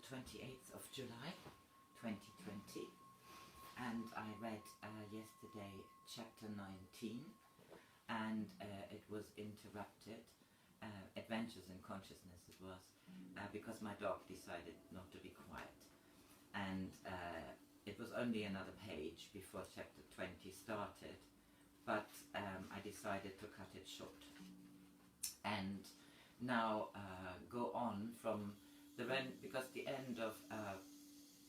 28th of July 2020, and I read yesterday chapter 19, and it was interrupted, Adventures in Consciousness it was, because my dog decided not to be quiet, and it was only another page before chapter 20 started, but I decided to cut it short and now go on from because the end of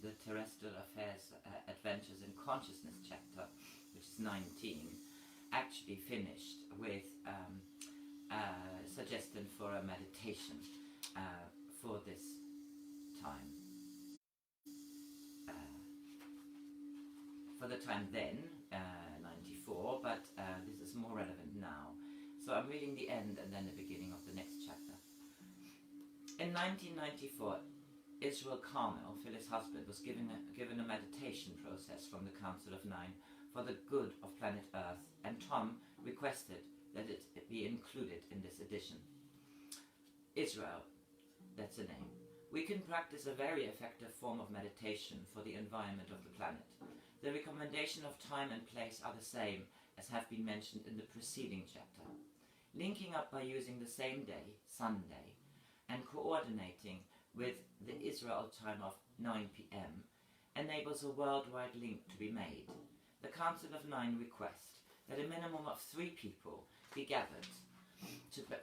the Terrestrial Affairs-and Adventures in Consciousness chapter, which is 19, actually finished with a suggestion for a meditation for this time. For the time then, 94, but this is more relevant now. So I'm reading the end and then the beginning of the next chapter. In 1994, Israel Carmel, Phyllis' husband, was given a meditation process from the Council of Nine for the good of planet Earth, and Tom requested that it be included in this edition. Israel, that's the name. We can practice a very effective form of meditation for the environment of the planet. The recommendation of time and place are the same as have been mentioned in the preceding chapter. Linking up by using the same day, Sunday, and coordinating with the Israel time of 9 p.m. enables a worldwide link to be made. The Council of Nine request that a minimum of 3 people be gathered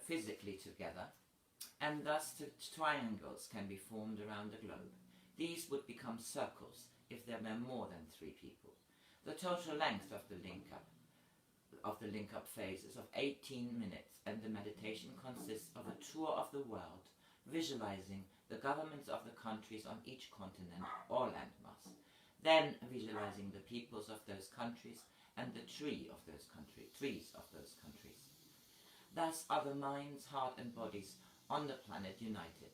physically together, and thus triangles can be formed around the globe. These would become circles if there were more than 3 people. The total length of the link-up phase is of 18 minutes, and the meditation consists of a tour of the world, visualizing the governments of the countries on each continent or landmass, then visualizing the peoples of those countries and the trees of those countries. Thus are the minds, heart and bodies on the planet united.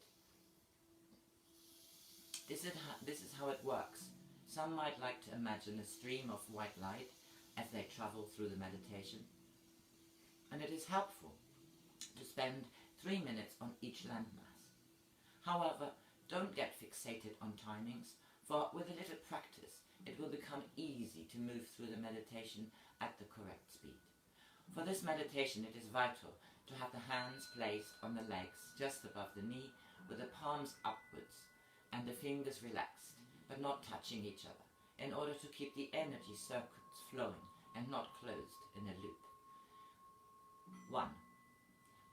This is how it works. Some might like to imagine a stream of white light as they travel through the meditation, and it is helpful to spend 3 minutes on each landmass. However, don't get fixated on timings, for with a little practice it will become easy to move through the meditation at the correct speed. For this meditation it is vital to have the hands placed on the legs just above the knee, with the palms upwards and the fingers relaxed but not touching each other, in order to keep the energy circuits flowing and not closed in a loop. 1.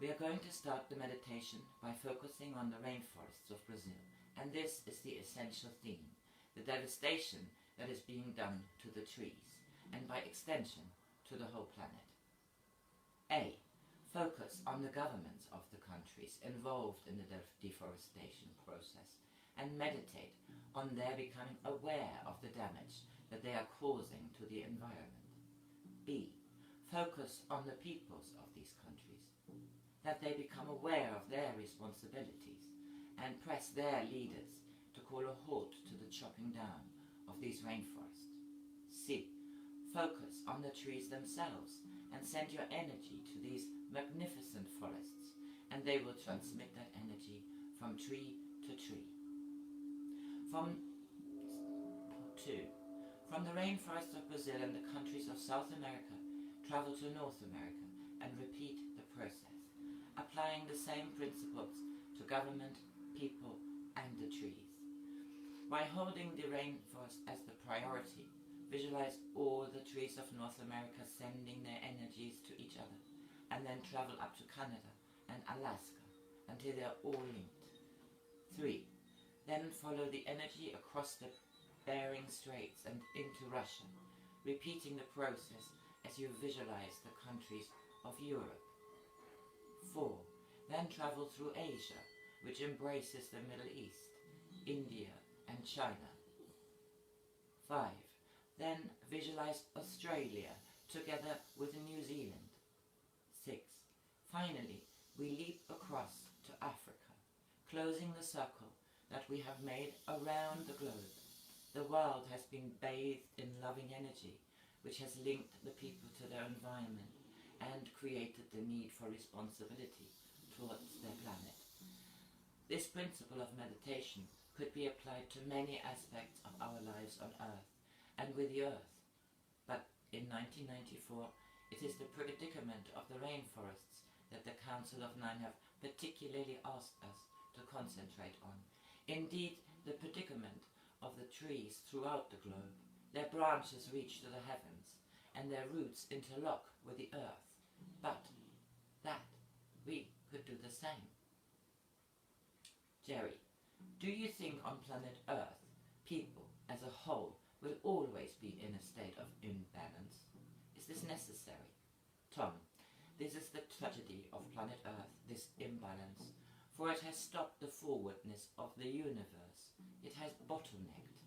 We are going to start the meditation by focusing on the rainforests of Brazil, and this is the essential theme, the devastation that is being done to the trees, and by extension to the whole planet. A. Focus on the governments of the countries involved in the deforestation process, and meditate on their becoming aware of the damage that they are causing to the environment. B. Focus on the peoples of these countries, that they become aware of their responsibilities and press their leaders to call a halt to the chopping down of these rainforests. C. Focus on the trees themselves and send your energy to these magnificent forests, and they will transmit that energy from tree to tree. From the rainforests of Brazil and the countries of South America, travel to North America and repeat the process, applying the same principles to government, people, and the trees. By holding the rainforest as the priority, visualize all the trees of North America sending their energies to each other, and then travel up to Canada and Alaska until they are all linked. 3. Then follow the energy across the Bering Straits and into Russia, repeating the process as you visualize the countries of Europe. 4. Then travel through Asia, which embraces the Middle East, India and China. 5. Then visualize Australia together with New Zealand. 6. Finally, we leap across to Africa, closing the circle that we have made around the globe. The world has been bathed in loving energy, which has linked the people to their environment and created the need for responsibility towards their planet. This principle of meditation could be applied to many aspects of our lives on Earth and with the Earth. But in 1994, it is the predicament of the rainforests that the Council of Nine have particularly asked us to concentrate on. Indeed, the predicament of the trees throughout the globe. Their branches reach to the heavens, and their roots interlock with the Earth. But that we could do the same. Jerry, do you think on planet Earth, people as a whole will always be in a state of imbalance? Is this necessary? Tom, this is the tragedy of planet Earth, this imbalance, for it has stopped the forwardness of the universe. It has bottlenecked.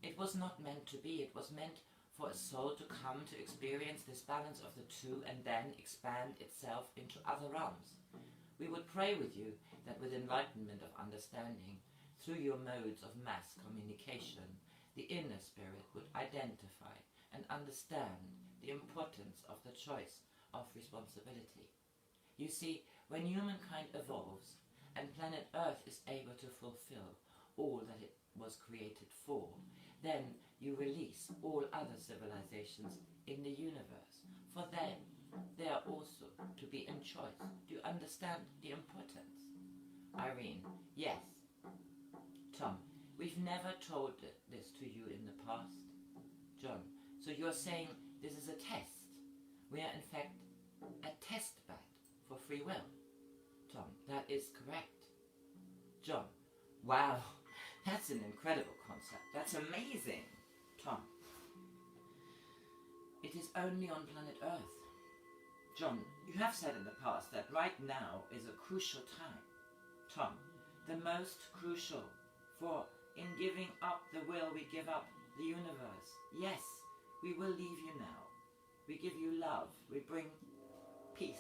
It was not meant to be. It was meant for a soul to come to experience this balance of the two and then expand itself into other realms. We would pray with you that with enlightenment of understanding, through your modes of mass communication, the inner spirit would identify and understand the importance of the choice of responsibility. You see, when humankind evolves and planet Earth is able to fulfill all that it was created for, then you release all other civilizations in the universe. For them, they are also to be in choice. Do you understand the importance? Irene, yes. Tom, we've never told this to you in the past. John, so you're saying this is a test. We are in fact a test bed for free will. Tom, that is correct. John, wow, that's an incredible concept. That's amazing. Tom, it is only on planet Earth. John, you have said in the past that right now is a crucial time. Tom, the most crucial, for in giving up the will we give up the universe. Yes, we will leave you now. We give you love. We bring peace.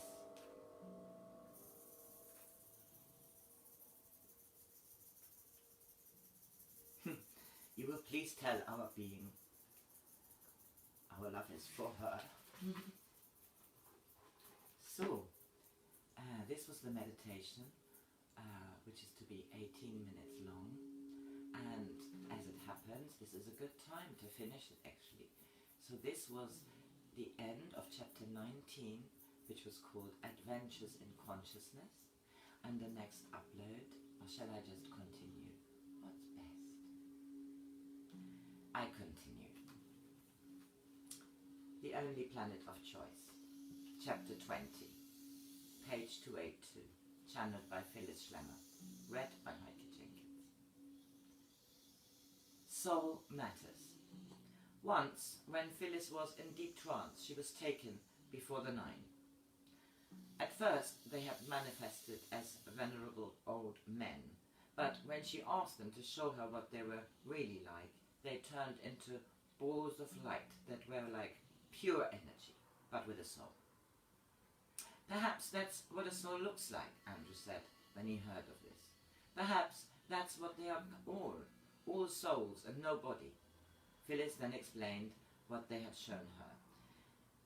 You will please tell our being our love is for her. So, this was the meditation, which is to be 18 minutes long. And as it happens, this is a good time to finish it actually. So this was the end of chapter 19, which was called Adventures in Consciousness. And the next upload, or shall I just continue? What's best? I continue. The Only Planet of Choice, chapter 20, page 282, channeled by Phyllis Schlemmer, read by Heike Jenkins. Soul Matters. Once, when Phyllis was in deep trance, she was taken before the Nine. At first, they had manifested as venerable old men, but when she asked them to show her what they were really like, they turned into balls of light that were like pure energy, but with a soul. Perhaps that's what a soul looks like, Andrew said when he heard of this. Perhaps that's what they are all souls and no body. Phyllis then explained what they had shown her.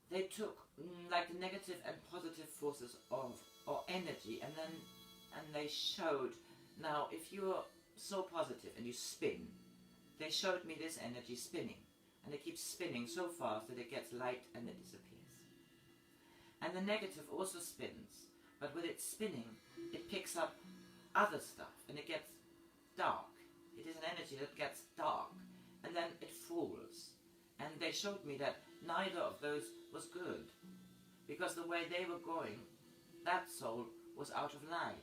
They took like the negative and positive forces of or energy and they showed, now if you're so positive and you spin, they showed me this energy spinning, and it keeps spinning so fast that it gets light and it disappears. And the negative also spins, but with its spinning, it picks up other stuff and it gets dark. It is an energy that gets dark and then it falls. And they showed me that neither of those was good, because the way they were going, that soul was out of line.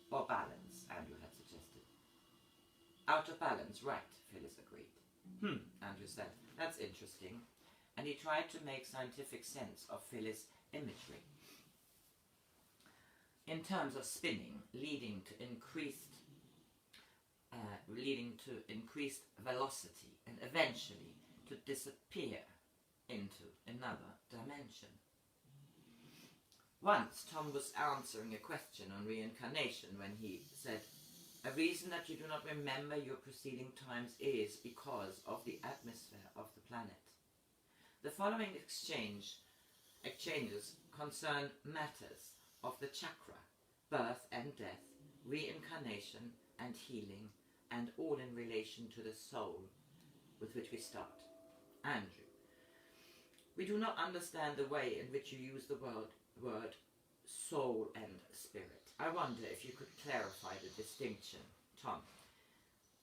Or balance, Andrew had suggested. Out of balance, right, Phyllis agreed. Andrew said, that's interesting. And he tried to make scientific sense of Phyllis' imagery. In terms of spinning, leading to increased velocity and eventually to disappear into another dimension. Once Tom was answering a question on reincarnation when he said, a reason that you do not remember your preceding times is because of the atmosphere of the planet. The following exchanges concern matters of the chakra, birth and death, reincarnation, and healing, and all in relation to the soul with which we start. Andrew, we do not understand the way in which you use the word soul and spirit. I wonder if you could clarify the distinction. Tom,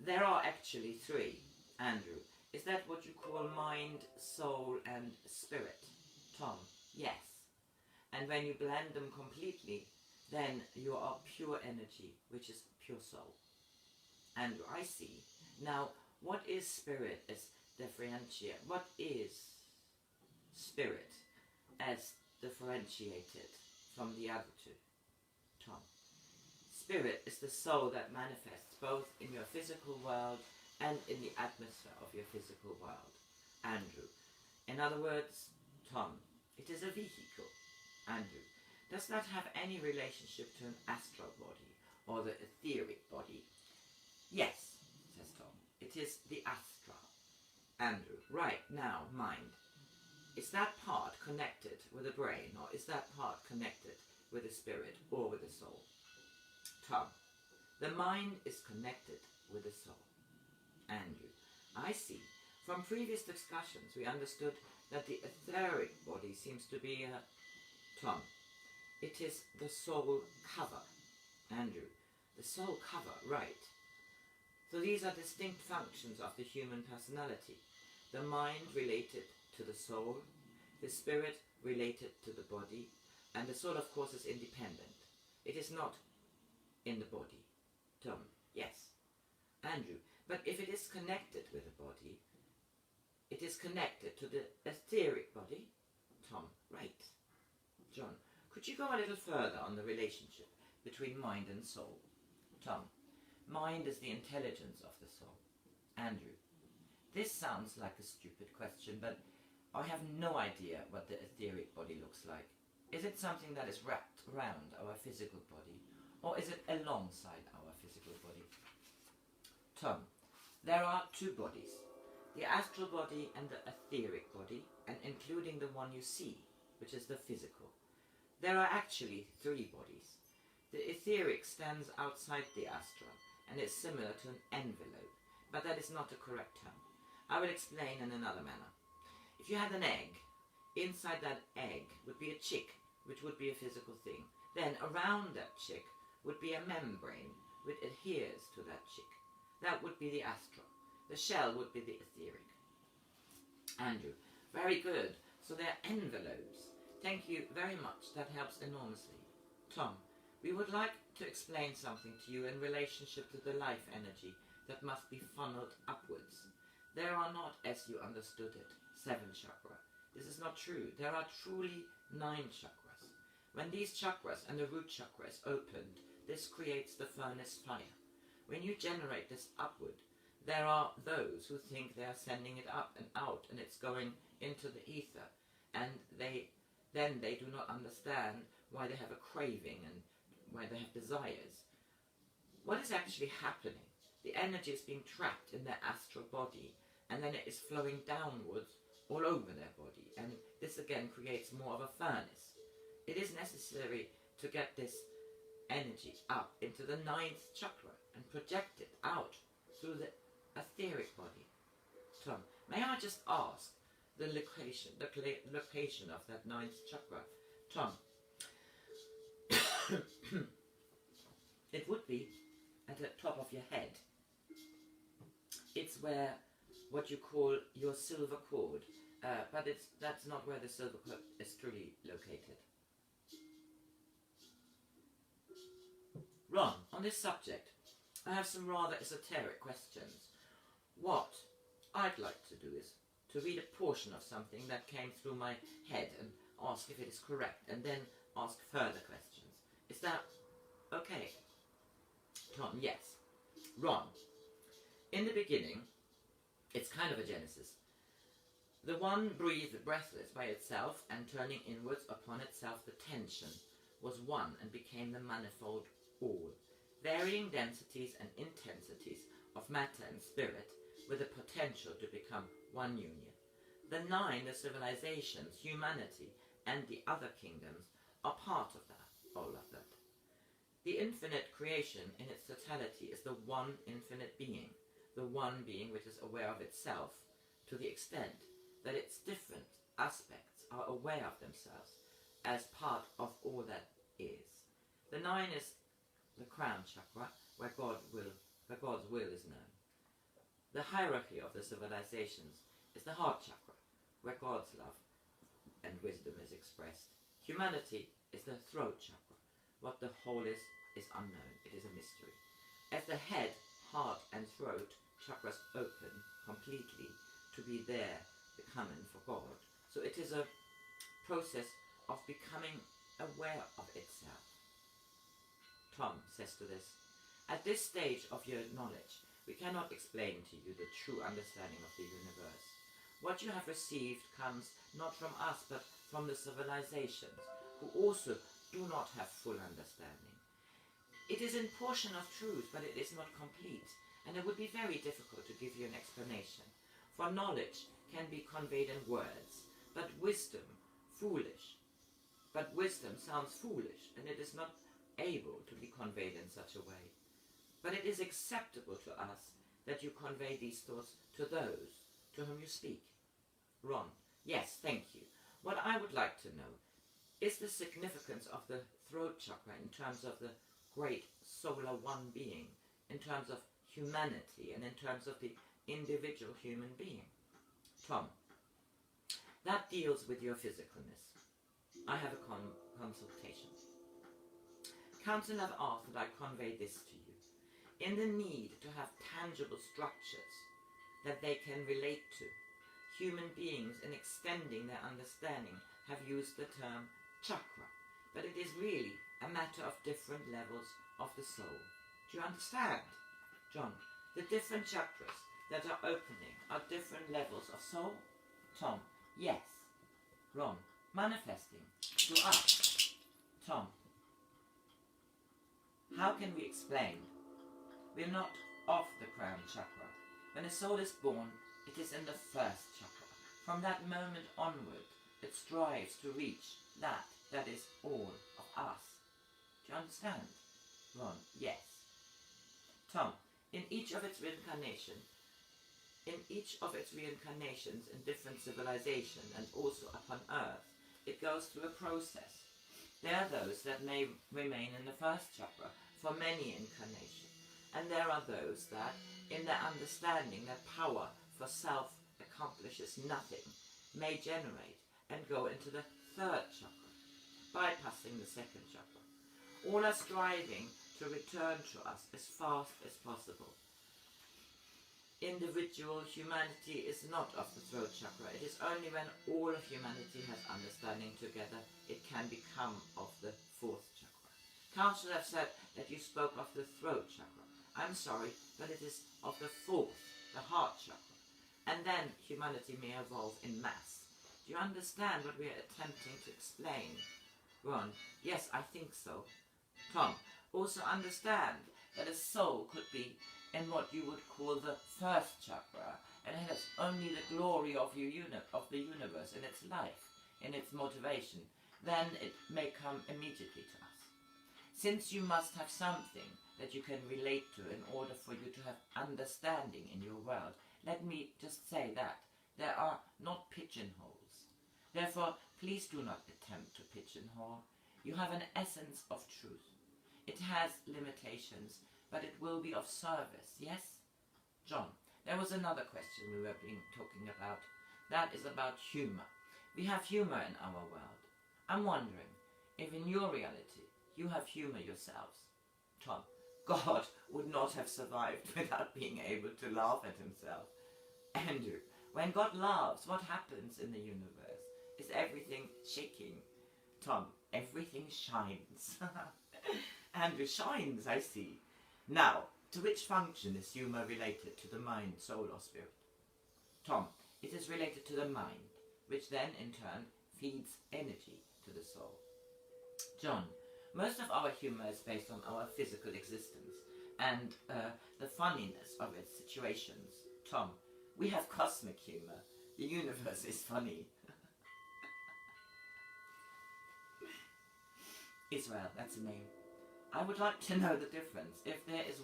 there are actually three. Andrew, is that what you call mind, soul and spirit? Tom, yes. And when you blend them completely, then you are pure energy, which is pure soul. Andrew, I see. Now, what is spirit as differentiated? What is spirit as differentiated from the other two? Tom, spirit is the soul that manifests both in your physical world and in the atmosphere of your physical world. Andrew, in other words, Tom, it is a vehicle. Andrew, does that have any relationship to an astral body or the etheric body? Yes, says Tom, it is the astra. Andrew, right, now, mind. Is that part connected with the brain, or is that part connected with the spirit or with the soul? Tom, the mind is connected with the soul. Andrew, I see. From previous discussions we understood that the etheric body seems to be Tom, it is the soul cover. Andrew, the soul cover, right. So these are distinct functions of the human personality. The mind related to the soul, the spirit related to the body, and the soul, of course, is independent. It is not in the body. Tom, yes. Andrew, but if it is connected with the body, it is connected to the etheric body? Tom, right. John, could you go a little further on the relationship between mind and soul? Tom, mind is the intelligence of the soul. Andrew, this sounds like a stupid question, but I have no idea what the etheric body looks like. Is it something that is wrapped around our physical body, or is it alongside our physical body? Tom, there are two bodies, the astral body and the etheric body, and including the one you see, which is the physical. There are actually three bodies. The etheric stands outside the astral and is similar to an envelope, but that is not a correct term. I will explain in another manner. If you had an egg, inside that egg would be a chick, which would be a physical thing. Then around that chick would be a membrane which adheres to that chick. That would be the astral. The shell would be the etheric. Andrew, very good. So they're envelopes. Thank you very much. That helps enormously. Tom, we would like to explain something to you in relationship to the life energy that must be funneled upwards. There are not, as you understood it, 7 chakra. This is not true. There are truly 9 chakras. When these chakras and the root chakra is opened, this creates the furnace fire. When you generate this upward, there are those who think they are sending it up and out and it's going into the ether, and they do not understand why they have a craving and why they have desires. What is actually happening? The energy is being trapped in their astral body, and then it is flowing downwards all over their body, and this again creates more of a furnace. It is necessary to get this energy up into the 9th chakra and project it out through the etheric body. Tom, may I just ask the location of that 9th chakra? Tom, it would be at the top of your head. It's where what you call your silver cord, but that's not where the silver cord is truly located. Ron, on this subject, I have some rather esoteric questions. What I'd like to do is to read a portion of something that came through my head and ask if it is correct, and then ask further questions. Is that okay? Tom, yes. Ron, in the beginning, it's kind of a genesis. The one breathed breathless by itself, and turning inwards upon itself the tension was one and became the manifold all, varying densities and intensities of matter and spirit, with the potential to become one union. The 9, the civilizations, humanity, and the other kingdoms are part of that, all of that. The infinite creation in its totality is the one infinite being, the one being which is aware of itself to the extent that its different aspects are aware of themselves as part of all that is. The 9 is the crown chakra, where God's will is known. The hierarchy of the civilizations is the heart chakra, where God's love and wisdom is expressed. Humanity is the throat chakra. What the whole is unknown. It is a mystery. As the head, heart and throat chakras open completely to be there, becoming for God. So it is a process of becoming aware of itself. Tom says to this, at this stage of your knowledge, we cannot explain to you the true understanding of the universe. What you have received comes not from us, but from the civilizations, who also do not have full understanding. It is in portion of truth, but it is not complete, and it would be very difficult to give you an explanation. For knowledge can be conveyed in words, but wisdom sounds foolish, and it is not able to be conveyed in such a way. But it is acceptable to us that you convey these thoughts to those to whom you speak. Ron, yes, thank you. What I would like to know is the significance of the throat chakra in terms of the great solar one being, in terms of humanity, and in terms of the individual human being. Tom, that deals with your physicalness. I have a consultation. Council have asked that I convey this to you. In the need to have tangible structures that they can relate to, human beings, in extending their understanding, have used the term chakra, but it is really a matter of different levels of the soul. Do you understand? John, the different chakras that are opening are different levels of soul? Tom, yes. Ron, manifesting to us. Tom, how can we explain? We're not of the crown chakra. When a soul is born, it is in the first chakra. From that moment onward, it strives to reach that is all of us. Do you understand? Ron, yes. Tom, in each of its reincarnations in different civilizations and also upon Earth, it goes through a process. There are those that may remain in the first chakra for many incarnations, and there are those that, in their understanding that power for self accomplishes nothing, may generate and go into the third chakra, bypassing the second chakra. All are striving to return to us as fast as possible. Individual humanity is not of the throat chakra. It is only when all of humanity has understanding together it can become of the fourth chakra. Council have said that you spoke of the throat chakra. I'm sorry, but it is of the fourth, the heart chakra. And then humanity may evolve in mass. Do you understand what we are attempting to explain? Ron, yes, I think so. Tom, also understand that a soul could be in what you would call the first chakra, and it has only the glory of the universe in its life, in its motivation, then it may come immediately to us. Since you must have something that you can relate to in order for you to have understanding in your world, let me just say that there are not pigeonholes. Therefore, please do not attempt to pigeonhole. You have an essence of truth. It has limitations, but it will be of service, yes? John, there was another question we were talking about. That is about humor. We have humor in our world. I'm wondering if in your reality you have humor yourselves. Tom, God would not have survived without being able to laugh at himself. Andrew, when God laughs, what happens in the universe? Is everything shaking? Tom, everything shines. Andrew, shines, I see. Now, to which function is humor related? To the mind, soul, or spirit? Tom, it is related to the mind, which then, in turn, feeds energy to the soul. John, most of our humor is based on our physical existence and the funniness of its situations. Tom, we have cosmic humor. The universe is funny. Israel, that's a name. I would like to know the difference, if there is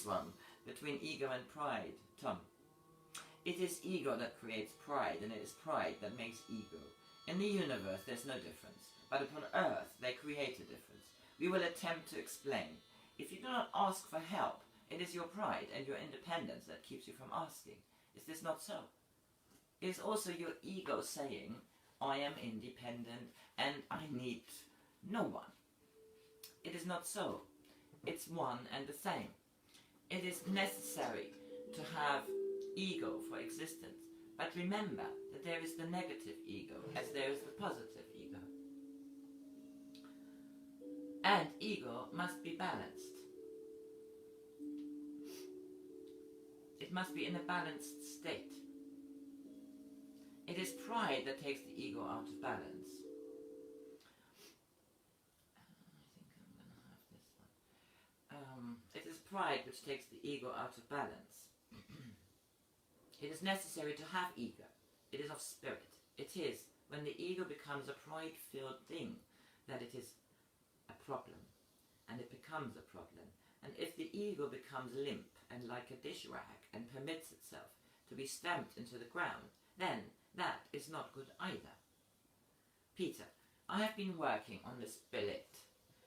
one, between ego and pride, Tom. It is ego that creates pride, and it is pride that makes ego. In the universe there's no difference, but upon earth they create a difference. We will attempt to explain. If you do not ask for help, it is your pride and your independence that keeps you from asking. Is this not so? It is also your ego saying, I am independent and I need no one. It is not so. It's one and the same. It is necessary to have ego for existence, but remember that there is the negative ego as there is the positive ego. And ego must be balanced. It must be in a balanced state. It is pride that takes the ego out of balance. It is pride which takes the ego out of balance. It is necessary to have ego. It is of spirit. It is when the ego becomes a pride-filled thing that it is a problem, and it becomes a problem. And if the ego becomes limp and like a dish rag and permits itself to be stamped into the ground, then that is not good either. Peter, I have been working on the split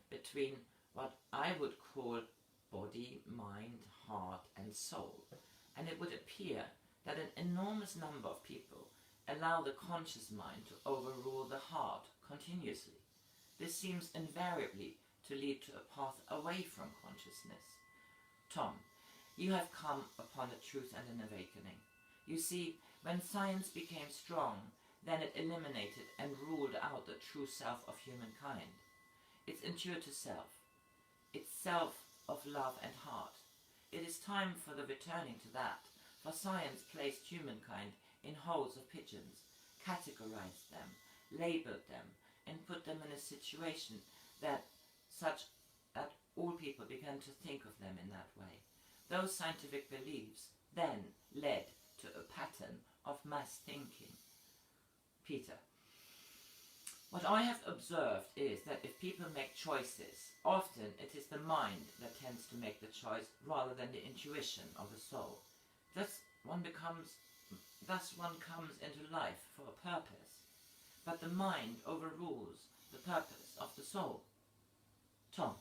between what I would call body, mind, heart and soul, and it would appear that an enormous number of people allow the conscious mind to overrule the heart continuously. This seems invariably to lead to a path away from consciousness. Tom, you have come upon a truth and an awakening. You see, when science became strong, then it eliminated and ruled out the true self of humankind, its intuitive self, its self of love and heart. It is time for the returning to that, for science placed humankind in holes of pigeons, categorized them, labeled them, and put them in a situation that all people began to think of them in that way. Those scientific beliefs then led to a pattern of mass thinking. Peter, what I have observed is that if people make choices, often it is the mind that tends to make the choice rather than the intuition of the soul. Thus one comes into life for a purpose, but the mind overrules the purpose of the soul. Tom,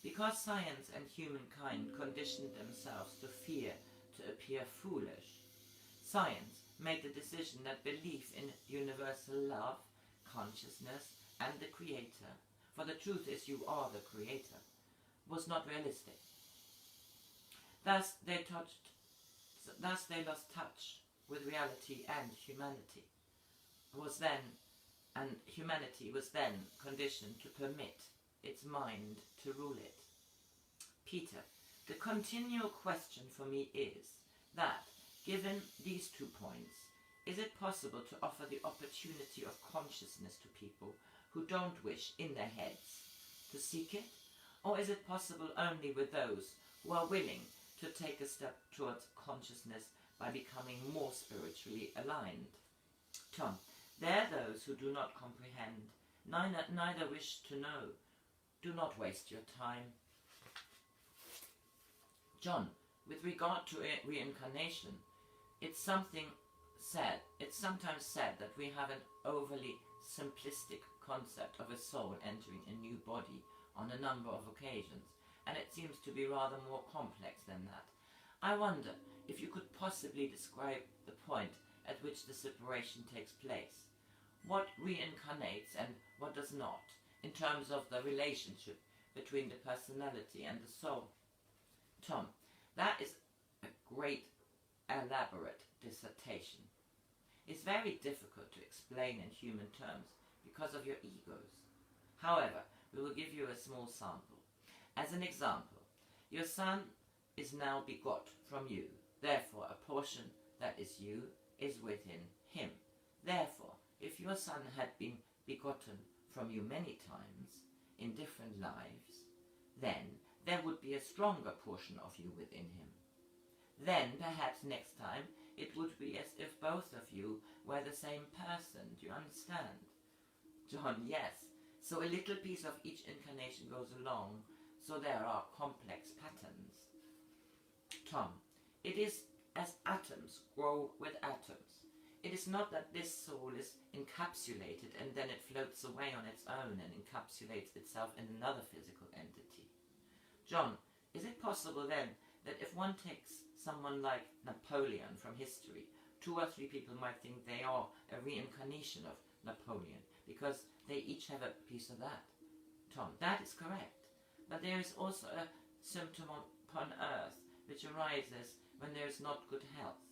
because science and humankind conditioned themselves to fear to appear foolish, science made the decision that belief in universal love, consciousness, and the Creator, for the truth is you are the Creator, was not realistic. Thus they lost touch with reality, and humanity was then conditioned to permit its mind to rule it. Peter, the continual question for me is that, given these 2 points, is it possible to offer the opportunity of consciousness to people who don't wish in their heads to seek it? Or is it possible only with those who are willing to take a step towards consciousness by becoming more spiritually aligned? Tom, there are those who do not comprehend, neither wish to know. Do not waste your time. John, with regard to reincarnation, it's sometimes said that we have an overly simplistic concept of a soul entering a new body on a number of occasions, and it seems to be rather more complex than that. I wonder if you could possibly describe the point at which the separation takes place. What reincarnates and what does not, in terms of the relationship between the personality and the soul? Tom, that is a great elaborate dissertation. It's very difficult to explain in human terms because of your egos. However, we will give you a small sample. As an example, your son is now begot from you. Therefore, a portion that is you is within him. Therefore, if your son had been begotten from you many times in different lives, then there would be a stronger portion of you within him. Then, perhaps next time, it would be as if both of you were the same person. Do you understand? John, yes. So a little piece of each incarnation goes along, so there are complex patterns. Tom, it is as atoms grow with atoms. It is not that this soul is encapsulated and then it floats away on its own and encapsulates itself in another physical entity. John, is it possible then that if one takes someone like Napoleon from history, 2 or 3 people might think they are a reincarnation of Napoleon because they each have a piece of that? Tom, that is correct. But there is also a symptom upon earth which arises when there is not good health.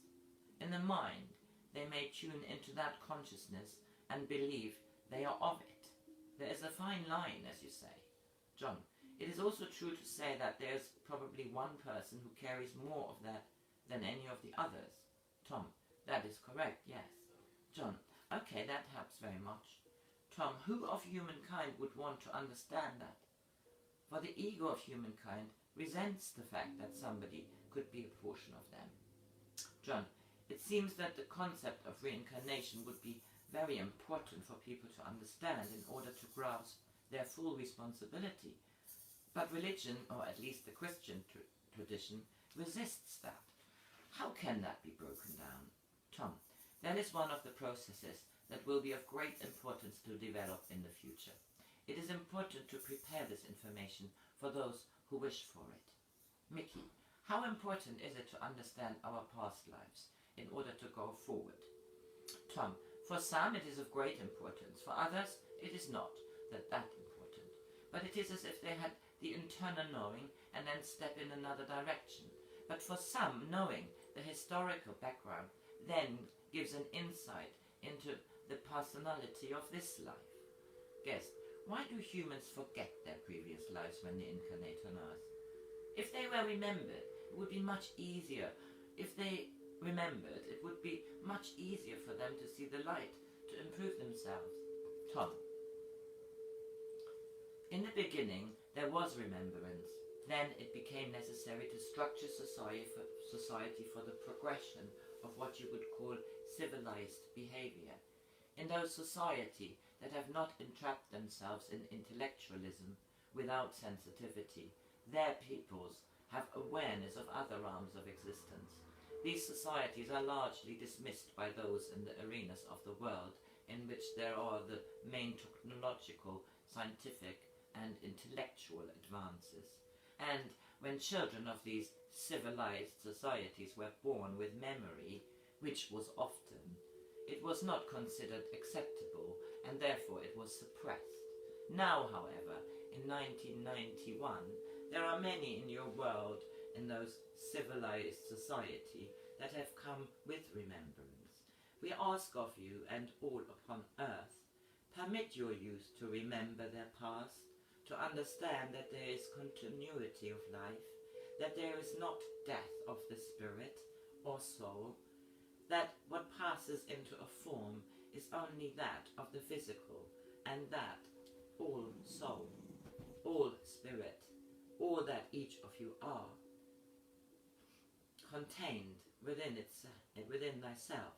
In the mind, they may tune into that consciousness and believe they are of it. There is a fine line, as you say. John, it is also true to say that there is probably one person who carries more of that than any of the others. Tom, that is correct, yes. John, okay, that helps very much. Tom, who of humankind would want to understand that? For the ego of humankind resents the fact that somebody could be a portion of them. John, it seems that the concept of reincarnation would be very important for people to understand in order to grasp their full responsibility. But religion, or at least the Christian tradition, resists that. How can that be broken down? Tom, that is one of the processes that will be of great importance to develop in the future. It is important to prepare this information for those who wish for it. Mickey, how important is it to understand our past lives in order to go forward? Tom, for some it is of great importance. For others it is not that important. But it is as if they had the internal knowing and then step in another direction. But for some, knowing the historical background then gives an insight into the personality of this life. Guest, why do humans forget their previous lives when they incarnate on Earth? If they were remembered, it would be much easier. If they remembered, it would be much easier for them to see the light, to improve themselves. Tom, in the beginning, there was remembrance. Then it became necessary to structure society for the progression of what you would call civilized behavior. In those society that have not entrapped themselves in intellectualism without sensitivity, their peoples have awareness of other realms of existence. These societies are largely dismissed by those in the arenas of the world in which there are the main technological, scientific and intellectual advances. And when children of these civilized societies were born with memory, which was often, it was not considered acceptable and therefore it was suppressed. Now, however, in 1991, there are many in your world, in those civilized society, that have come with remembrance. We ask of you and all upon earth, permit your youth to remember their past, to understand that there is continuity of life, that there is not death of the spirit or soul, that what passes into a form is only that of the physical, and that all soul, all spirit, all that each of you are, contained within thyself,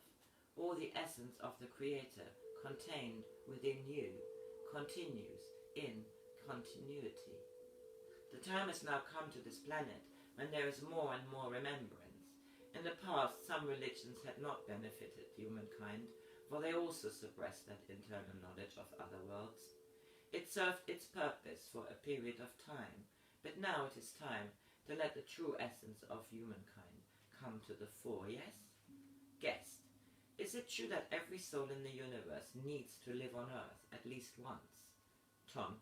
all the essence of the Creator contained within you, continues in continuity. The time has now come to this planet when there is more and more remembrance. In the past, some religions had not benefited humankind, for they also suppressed that internal knowledge of other worlds. It served its purpose for a period of time, but now it is time to let the true essence of humankind come to the fore, yes? Guest, is it true that every soul in the universe needs to live on Earth at least once? Tom,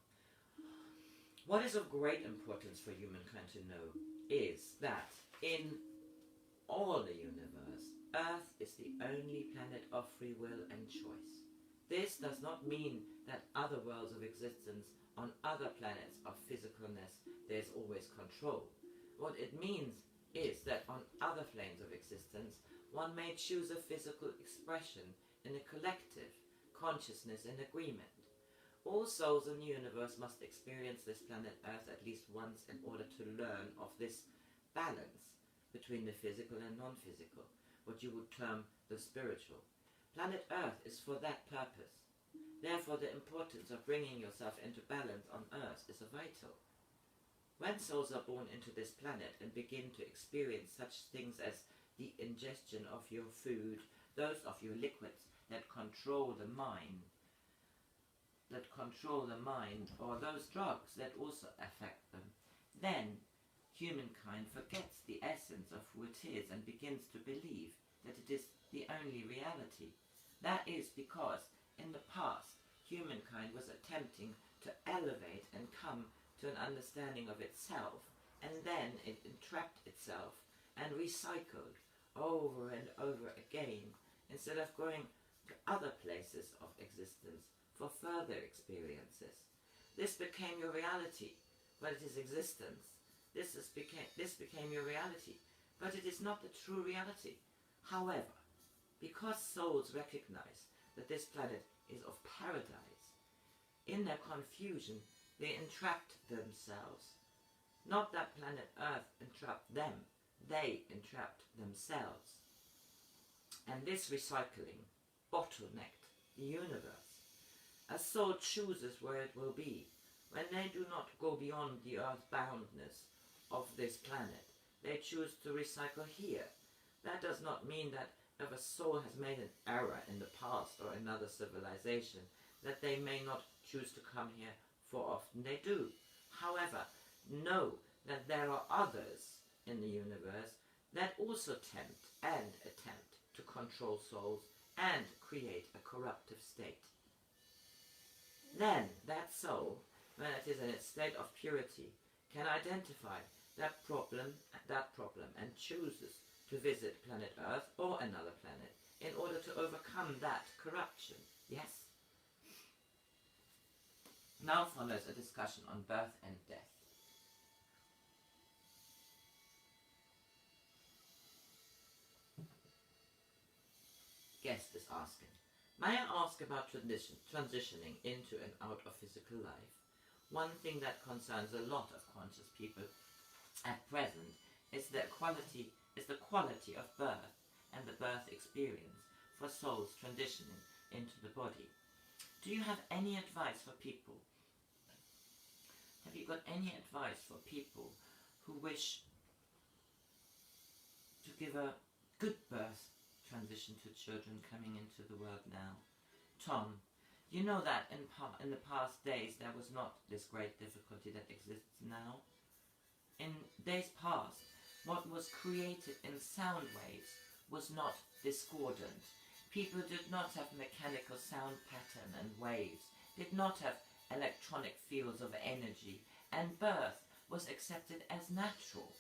what is of great importance for humankind to know is that in all the universe, Earth is the only planet of free will and choice. This does not mean that other worlds of existence on other planets of physicalness there is always control. What it means is that on other planes of existence one may choose a physical expression in a collective consciousness and agreement. All souls in the universe must experience this planet Earth at least once in order to learn of this balance between the physical and non-physical, what you would term the spiritual. Planet Earth is for that purpose. Therefore, the importance of bringing yourself into balance on Earth is vital. When souls are born into this planet and begin to experience such things as the ingestion of your food, those of your liquids that control the mind, or those drugs that also affect them, then humankind forgets the essence of who it is and begins to believe that it is the only reality. That is because in the past humankind was attempting to elevate and come to an understanding of itself, and then it entrapped itself and recycled over and over again instead of going to other places of existence for further experiences. This became your reality, but it is existence. This became your reality, but it is not the true reality. However, because souls recognize that this planet is of paradise, in their confusion they entrapped themselves. Not that planet Earth entrapped them, they entrapped themselves. And this recycling bottlenecked the universe. A soul chooses where it will be. When they do not go beyond the earth-boundness of this planet, they choose to recycle here. That does not mean that if a soul has made an error in the past or another civilization, that they may not choose to come here, for often they do. However, know that there are others in the universe that also attempt to control souls and create a corruptive state. Then that soul, when it is in its state of purity, can identify that problem and chooses to visit planet Earth or another planet in order to overcome that corruption. Yes? Now follows a discussion on birth and death. Guest is asking, may I ask about transitioning into and out of physical life? One thing that concerns a lot of conscious people at present is the quality of birth and the birth experience for souls transitioning into the body. Do you have any advice for people? Have you got any advice for people who wish to give a good birth transition to children coming into the world now? Tom, you know that in the past days there was not this great difficulty that exists now. In days past, what was created in sound waves was not discordant. People did not have mechanical sound pattern and waves, did not have electronic fields of energy, and birth was accepted as natural.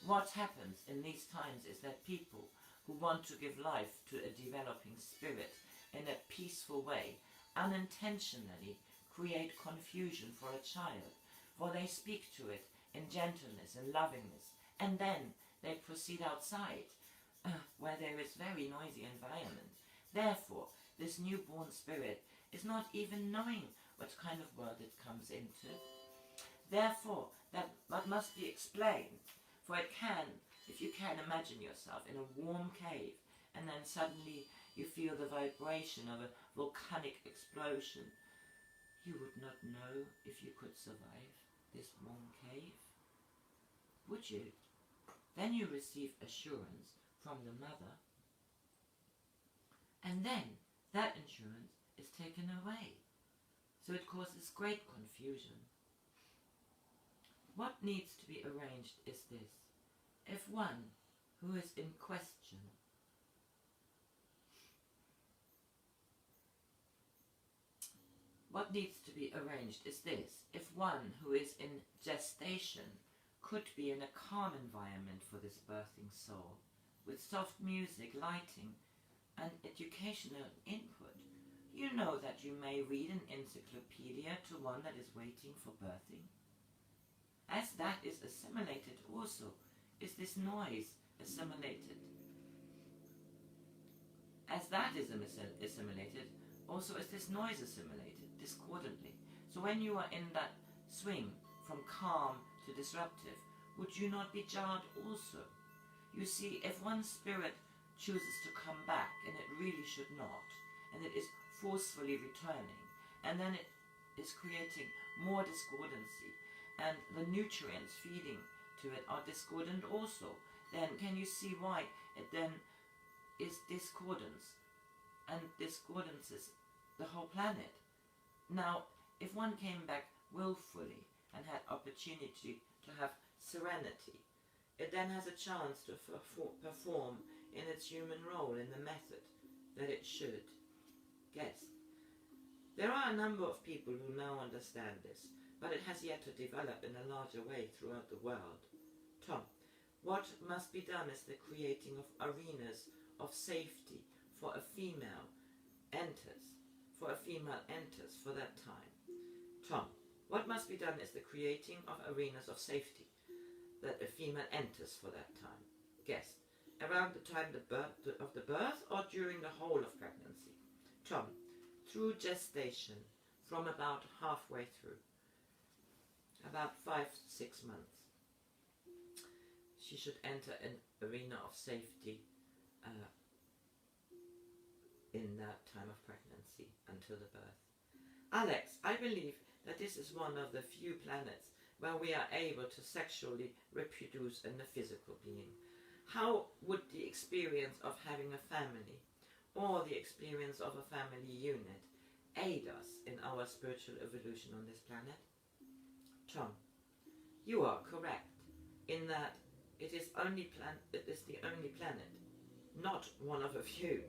What happens in these times is that people who want to give life to a developing spirit in a peaceful way unintentionally create confusion for a child, for they speak to it in gentleness and lovingness, and then they proceed outside where there is very noisy environment. Therefore, this newborn spirit is not even knowing what kind of world it comes into. Therefore, that must be explained. For it can, if you can imagine yourself in a warm cave, and then suddenly you feel the vibration of a volcanic explosion, you would not know if you could survive this warm cave. Would you? Then you receive assurance from the mother, and then that assurance is taken away. So it causes great confusion. What needs to be arranged is this. If one who is in question What needs to be arranged is this. If one who is in gestation could be in a calm environment for this birthing soul, with soft music, lighting, and educational input, you know that you may read an encyclopedia to one that is waiting for birthing. As that is assimilated also, is this noise assimilated. As that is assimilated, also is this noise assimilated discordantly. So when you are in that swing from calm to disruptive, would you not be jarred also? You see, if one spirit chooses to come back, and it really should not, and it is forcefully returning, and then it is creating more discordancy, and the nutrients feeding to it are discordant also, then can you see why it then is discordance, and discordance is the whole planet? Now, if one came back willfully and had opportunity to have serenity, it then has a chance to perform in its human role in the method that it should. Yes. There are a number of people who now understand this, but it has yet to develop in a larger way throughout the world. Tom, what must be done is the creating of arenas of safety for a female enters for that time. Tom, what must be done is the creating of arenas of safety that a female enters for that time. Guess, around the time of the birth or during the whole of pregnancy? Tom, through gestation, from about halfway through, about 5-6 months. She should enter an arena of safety in that time of pregnancy until the birth. Alex, I believe that this is one of the few planets where we are able to sexually reproduce in the physical being. How would the experience of having a family or the experience of a family unit aid us in our spiritual evolution on this planet? Tom, you are correct in that it is the only planet, not one of a few,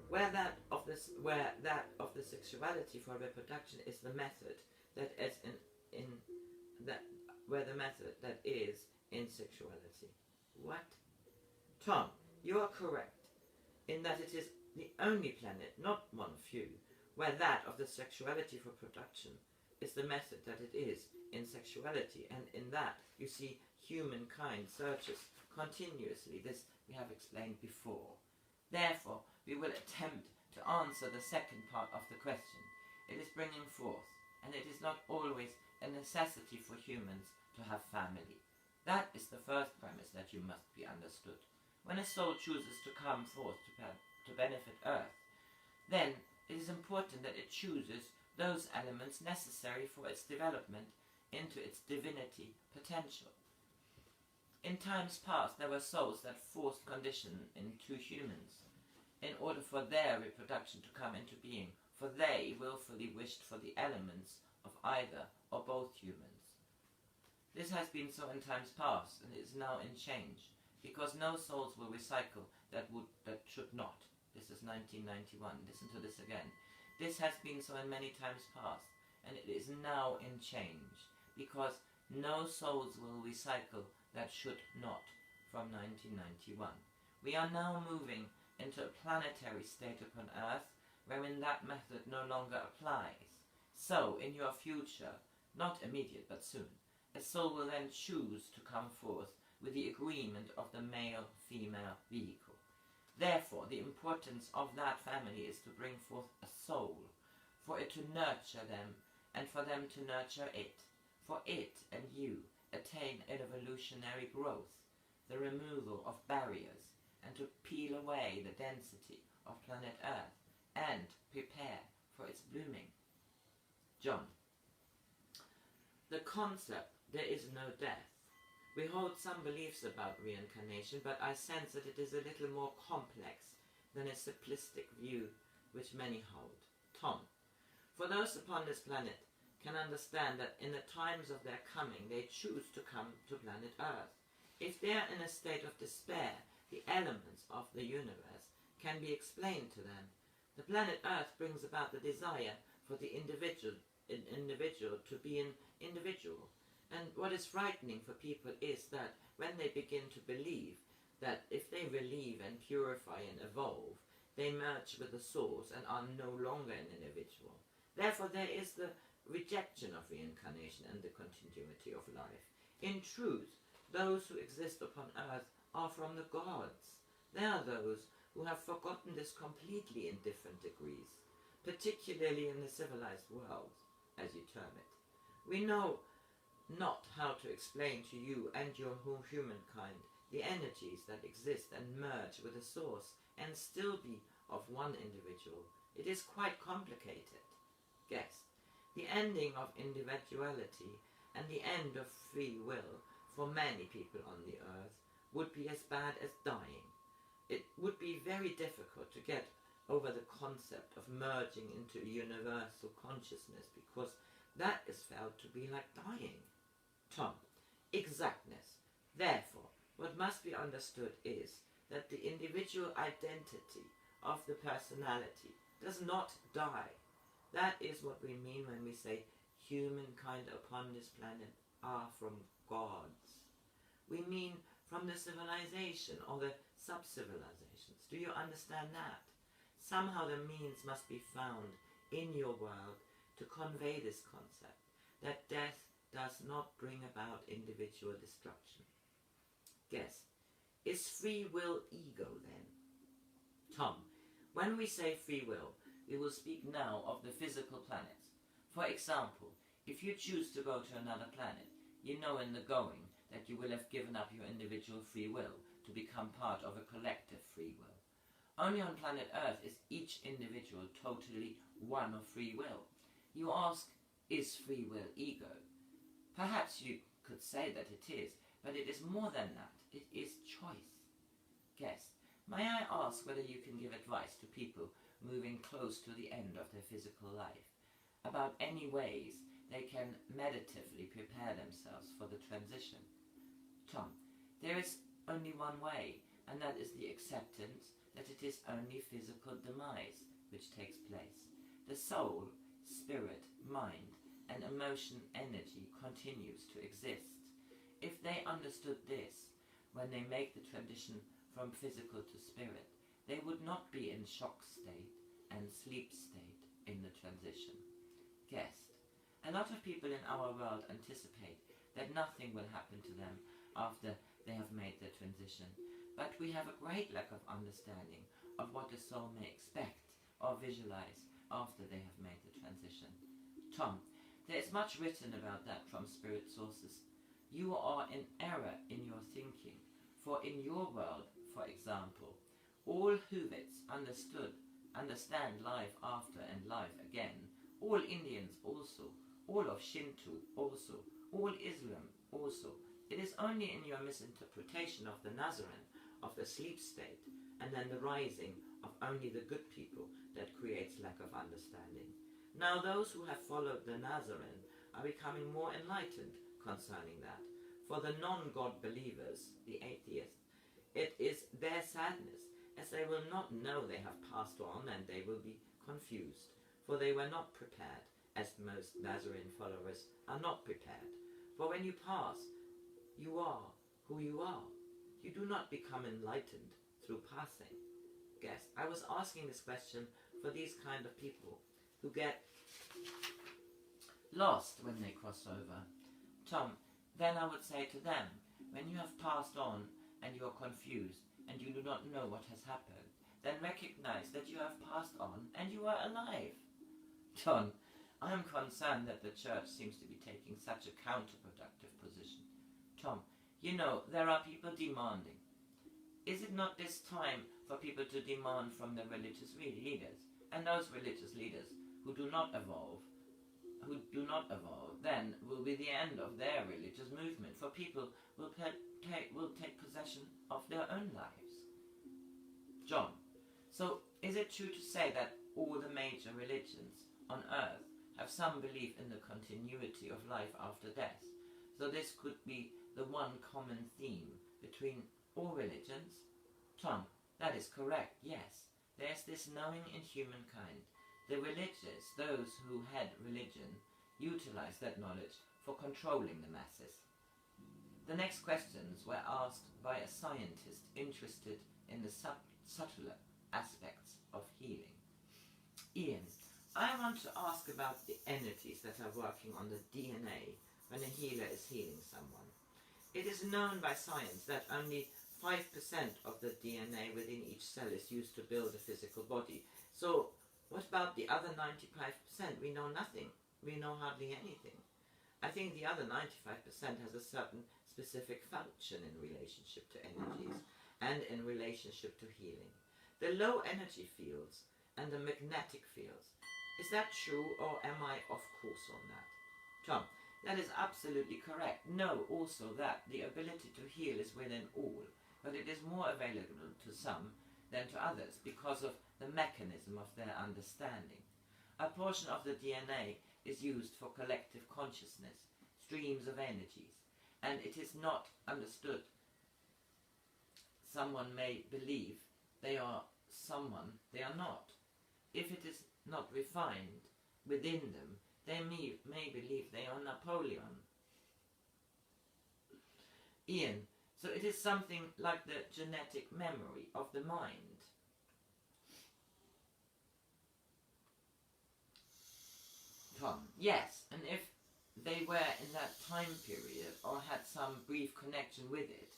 where that of the sexuality for reproduction is the method that is where the method that is in sexuality. What? Tom, you are correct in that it is the only planet, not one few, where that of the sexuality for production is the method that it is in sexuality, and in that you see humankind searches continuously. This we have explained before. Therefore, we will attempt to answer the second part of the question. It is bringing forth, and it is not always a necessity for humans to have family. That is the first premise that you must be understood. When a soul chooses to come forth to benefit Earth, then it is important that it chooses those elements necessary for its development into its divinity potential. In times past, there were souls that forced condition into humans in order for their reproduction to come into being, for they willfully wished for the elements of either or both humans. This has been so in times past, and is now in change, because no souls will recycle that should not. This is 1991. Listen to this again. This has been so in many times past, and it is now in change, because no souls will recycle that should not from 1991. We are now moving into a planetary state upon Earth, wherein that method no longer applies. So, in your future, not immediate but soon, a soul will then choose to come forth with the agreement of the male-female vehicle. Therefore, the importance of that family is to bring forth a soul, for it to nurture them, and for them to nurture it, for it and you attain an evolutionary growth, the removal of barriers, and to peel away the density of planet Earth, and prepare for its blooming. John, the concept, there is no death. We hold some beliefs about reincarnation, but I sense that it is a little more complex than a simplistic view which many hold. Tom, for those upon this planet can understand that in the times of their coming they choose to come to planet Earth. If they are in a state of despair, the elements of the universe can be explained to them. The planet Earth brings about the desire for the individual to be an individual. And what is frightening for people is that when they begin to believe that if they relieve and purify and evolve, they merge with the source and are no longer an individual. Therefore, there is the rejection of reincarnation and the continuity of life. In truth, those who exist upon Earth are from the gods. They are those who have forgotten this completely in different degrees, particularly in the civilized world, as you term it. We know not how to explain to you and your whole humankind the energies that exist and merge with the source and still be of one individual, it is quite complicated. Guess, the ending of individuality and the end of free will for many people on the earth would be as bad as dying. It would be very difficult to get over the concept of merging into a universal consciousness, because that is felt to be like dying. Tom, exactness. Therefore, what must be understood is that the individual identity of the personality does not die. That is what we mean when we say humankind upon this planet are from gods. We mean from the civilization or the sub-civilizations. Do you understand that? Somehow the means must be found in your world to convey this concept, that death does not bring about individual destruction. Guess, is free will ego then? Tom, when we say free will, we will speak now of the physical planets. For example, if you choose to go to another planet, you know in the going that you will have given up your individual free will to become part of a collective free will. Only on planet Earth is each individual totally one of free will. You ask, is free will ego? Perhaps you could say that it is, but it is more than that. It is choice. Guess, may I ask whether you can give advice to people moving close to the end of their physical life about any ways they can meditatively prepare themselves for the transition? Tom, there is only one way, and that is the acceptance that it is only physical demise which takes place. The soul, spirit, mind, and emotion energy continues to exist. If they understood this, when they make the transition from physical to spirit, they would not be in shock state and sleep state in the transition. Guessed, a lot of people in our world anticipate that nothing will happen to them after they have made the transition, but we have a great lack of understanding of what the soul may expect or visualize after they have made the transition. Tom, there is much written about that from spirit sources. You are in error in your thinking, for in your world, for example, all Huvits understand life after and life again, all Indians also, all of Shinto also, all Islam also. It is only in your misinterpretation of the Nazarene, of the sleep state, and then the rising of only the good people that creates lack of understanding. Now those who have followed the Nazarene are becoming more enlightened concerning that. For the non-God believers, the atheists, it is their sadness, as they will not know they have passed on, and they will be confused, for they were not prepared, as most Nazarene followers are not prepared. For when you pass, you are who you are. You do not become enlightened through passing. Guess, I was asking this question for these kind of people who get lost when they cross over. Tom, then I would say to them, when you have passed on and you are confused and you do not know what has happened, then recognize that you have passed on and you are alive. John, I am concerned that the church seems to be taking such a counterproductive position. Tom, you know, there are people demanding. Is it not this time for people to demand from the religious leaders, and those religious leaders who do not evolve, then will be the end of their religious movement, for people will take possession of their own lives? John, so is it true to say that all the major religions on earth have some belief in the continuity of life after death? So this could be the one common theme between all religions? Tom, that is correct, yes. There's this knowing in humankind. The religious, those who had religion, utilized that knowledge for controlling the masses. The next questions were asked by a scientist interested in the subtler aspects of healing. Ian, I want to ask about the entities that are working on the DNA when a healer is healing someone. It is known by science that only 5% of the DNA within each cell is used to build a physical body. So what about the other 95%? We know nothing. We know hardly anything. I think the other 95% has a certain specific function in relationship to energies and in relationship to healing. the low energy fields and the magnetic fields. Is that true, or am I off course on that? Tom, that is absolutely correct. Know also that the ability to heal is within all, but it is more available to some than to others because of the mechanism of their understanding. A portion of the DNA is used for collective consciousness, streams of energies, and it is not understood. Someone may believe they are someone they are not. If it is not refined within them, they may believe they are Napoleon. Ian, so it is something like the genetic memory of the mind. Tom, yes, and if they were in that time period or had some brief connection with it,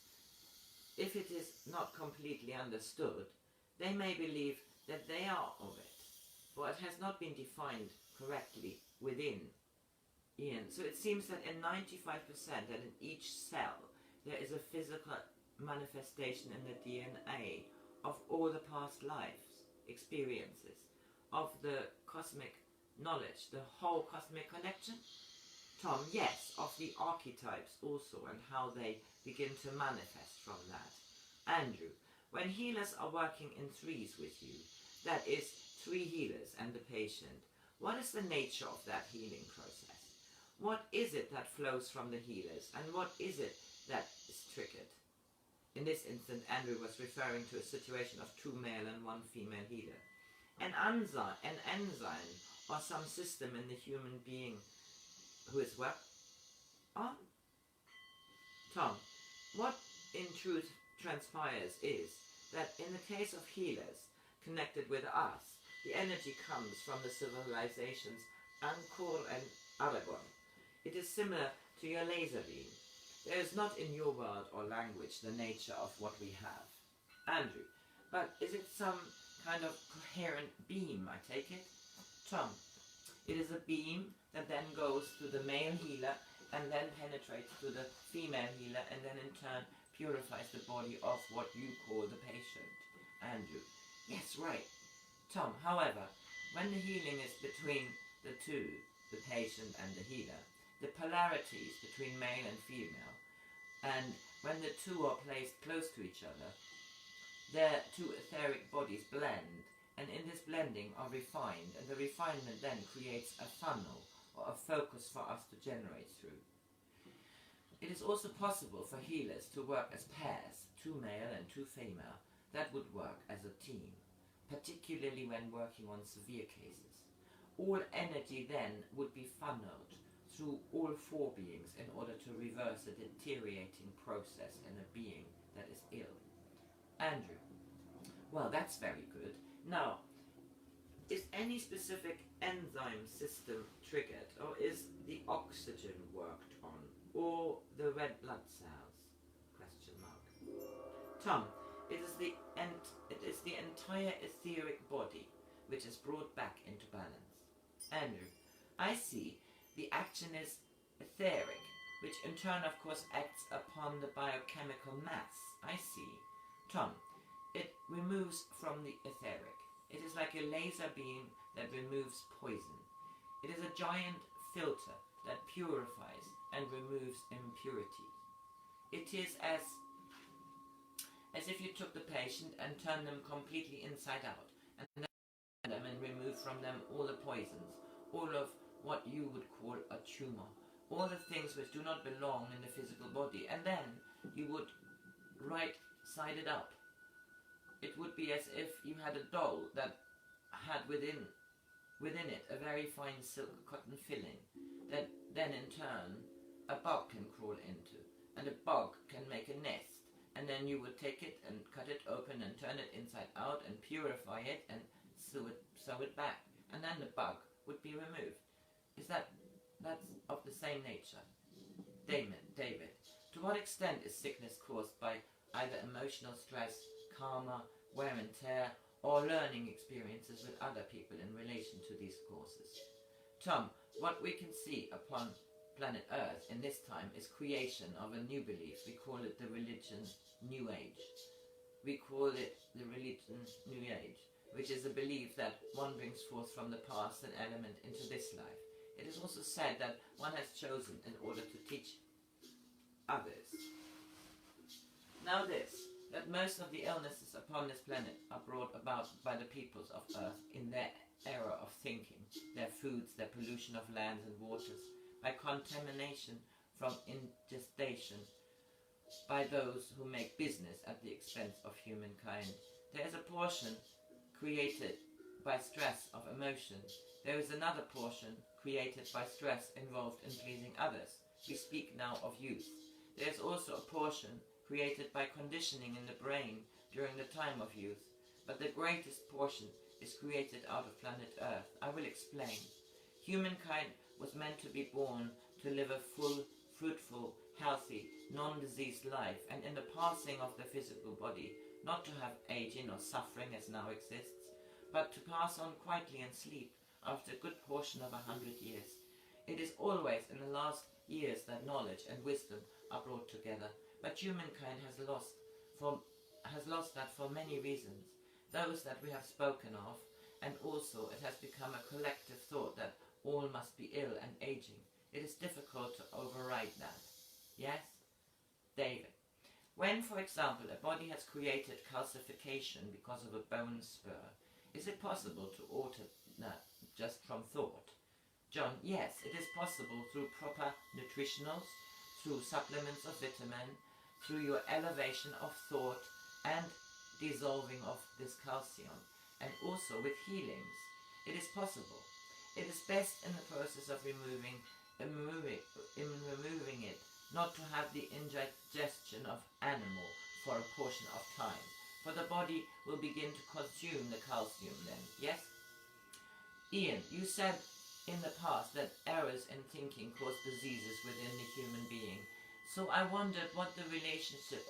if it is not completely understood, they may believe that they are of it, for it has not been defined correctly within. Ian, so it seems that in 95% that in each cell there is a physical manifestation in the DNA of all the past lives, experiences, of the cosmic knowledge, the whole cosmic connection? Tom, yes, of the archetypes also and how they begin to manifest from that. Andrew, when healers are working in threes with you, that is 3 healers and the patient, what is the nature of that healing process? What is it that flows from the healers, and what is it that is triggered? In this instance, Andrew was referring to a situation of 2 male and 1 female healer. An enzyme or some system in the human being who is what? On? Tom, what in truth transpires is that in the case of healers connected with us, the energy comes from the civilizations Angkor and Aragon. It is similar to your laser beam. There is not in your word or language the nature of what we have. Andrew, but is it some kind of coherent beam, I take it? Tom, it is a beam that then goes to the male healer and then penetrates to the female healer and then in turn purifies the body of what you call the patient. Andrew, yes, right. Tom, however, when the healing is between the two, the patient and the healer, the polarities between male and female, and when the two are placed close to each other, their 2 etheric bodies blend, and in this blending are refined, and the refinement then creates a funnel or a focus for us to generate through. It is also possible for healers to work as pairs, 2 male and 2 female. That would work as a team, particularly when working on severe cases. All energy then would be funneled through all 4 beings in order to reverse a deteriorating process in a being that is ill. Andrew, well, that's very good. Now, is any specific enzyme system triggered, or is the oxygen worked on, or the red blood cells? Question mark. Tom, it is the entire etheric body which is brought back into balance. Andrew, I see. The action is etheric, which in turn, of course, acts upon the biochemical mass. I see. Tom, it removes from the etheric. It is like a laser beam that removes poison. It is a giant filter that purifies and removes impurities. It is as if you took the patient and turned them completely inside out, and then remove from them all the poisons, all of what you would call a tumor, all the things which do not belong in the physical body, and then you would right-side it up. It would be as if you had a doll that had within it a very fine silk cotton filling that then in turn a bug can crawl into, and a bug can make a nest, and then you would take it and cut it open and turn it inside out and purify it and sew it back, and then the bug would be removed. That's of the same nature? David, to what extent is sickness caused by either emotional stress, karma, wear and tear, or learning experiences with other people in relation to these causes? Tom, what we can see upon planet Earth in this time is creation of a new belief. We call it the religion New Age. we call it the religion New Age, which is a belief that one brings forth from the past an element into this life. It is also said that one has chosen in order to teach others. Know this, that most of the illnesses upon this planet are brought about by the peoples of Earth in their error of thinking, their foods, their pollution of lands and waters, by contamination from ingestion, by those who make business at the expense of humankind. There is a portion created by stress of emotion. There is another portion created by stress involved in pleasing others. We speak now of youth. There is also a portion created by conditioning in the brain during the time of youth. But the greatest portion is created out of planet Earth. I will explain. Humankind was meant to be born to live a full, fruitful, healthy, non-diseased life, and in the passing of the physical body, not to have aging or suffering as now exists, but to pass on quietly and sleep after a good portion of 100 years. It is always in the last years that knowledge and wisdom are brought together, but humankind has lost that for many reasons, those that we have spoken of, and also it has become a collective thought that all must be ill and aging. It is difficult to override that. Yes? David. When, for example, a body has created calcification because of a bone spur, is it possible to alter that just from thought? John. Yes, it is possible through proper nutritionals, through supplements of vitamin, through your elevation of thought and dissolving of this calcium, and also with healings. It is possible. It is best in the process of removing it, not to have the indigestion of animal for a portion of time, for the body will begin to consume the calcium then. Yes? Ian, you said in the past that errors in thinking cause diseases within the human being. So I wondered what the relationship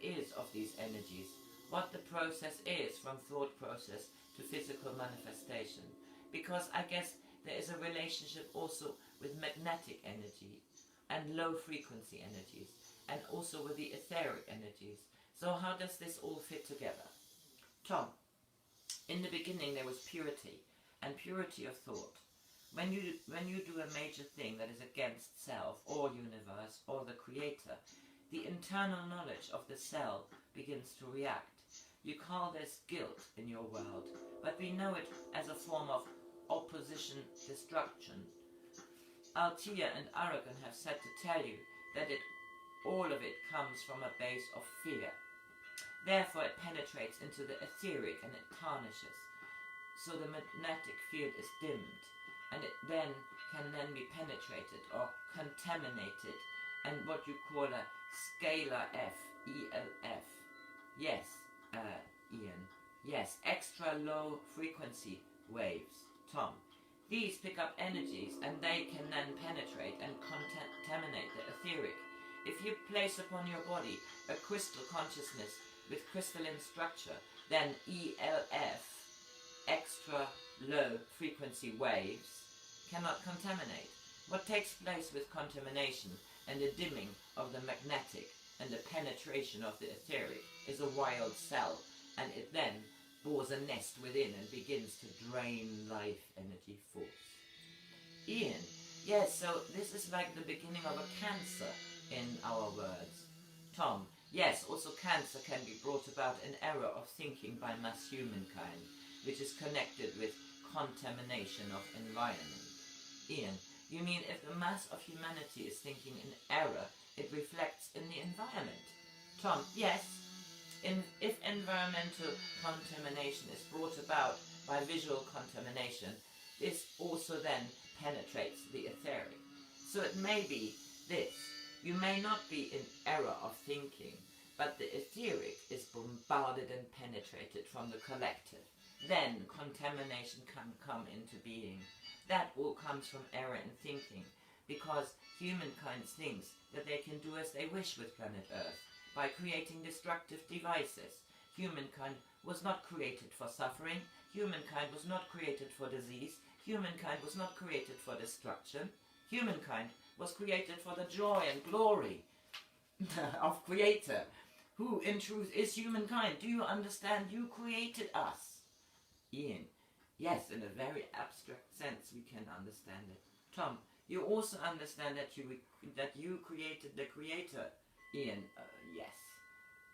is of these energies, what the process is from thought process to physical manifestation. Because I guess there is a relationship also with magnetic energy and low frequency energies, and also with the etheric energies. So how does this all fit together? Tom, in the beginning there was purity, and purity of thought. When you do a major thing that is against self or universe or the creator, the internal knowledge of the cell begins to react. You call this guilt in your world, but we know it as a form of opposition destruction. Althea and Aragon have said to tell you that all of it comes from a base of fear. Therefore it penetrates into the etheric and it tarnishes. So the magnetic field is dimmed, and it then can be penetrated or contaminated, and what you call a scalar F, ELF. Yes, Ian. Yes, extra low frequency waves. Tom. These pick up energies and they can then penetrate and contaminate the etheric. If you place upon your body a crystal consciousness with crystalline structure, then ELF, extra low frequency waves, cannot contaminate. What takes place with contamination and the dimming of the magnetic and the penetration of the etheric is a wild cell, and it then bores a nest within and begins to drain life energy force. Ian, yes, so this is like the beginning of a cancer in our words. Tom, yes, also cancer can be brought about an error of thinking by mass humankind, which is connected with contamination of environment. Ian, you mean if the mass of humanity is thinking in error, it reflects in the environment? Tom, yes. If environmental contamination is brought about by visual contamination, this also then penetrates the etheric. So it may be this. You may not be in error of thinking, but the etheric is bombarded and penetrated from the collective. Then contamination can come into being. That all comes from error in thinking, because humankind thinks that they can do as they wish with planet Earth by creating destructive devices. Humankind was not created for suffering. Humankind was not created for disease. Humankind was not created for destruction. Humankind was created for the joy and glory of Creator. Who in truth is humankind? Do you understand? You created us. Ian, yes, in a very abstract sense we can understand it. Tom, you also understand that you created the creator. Ian, yes.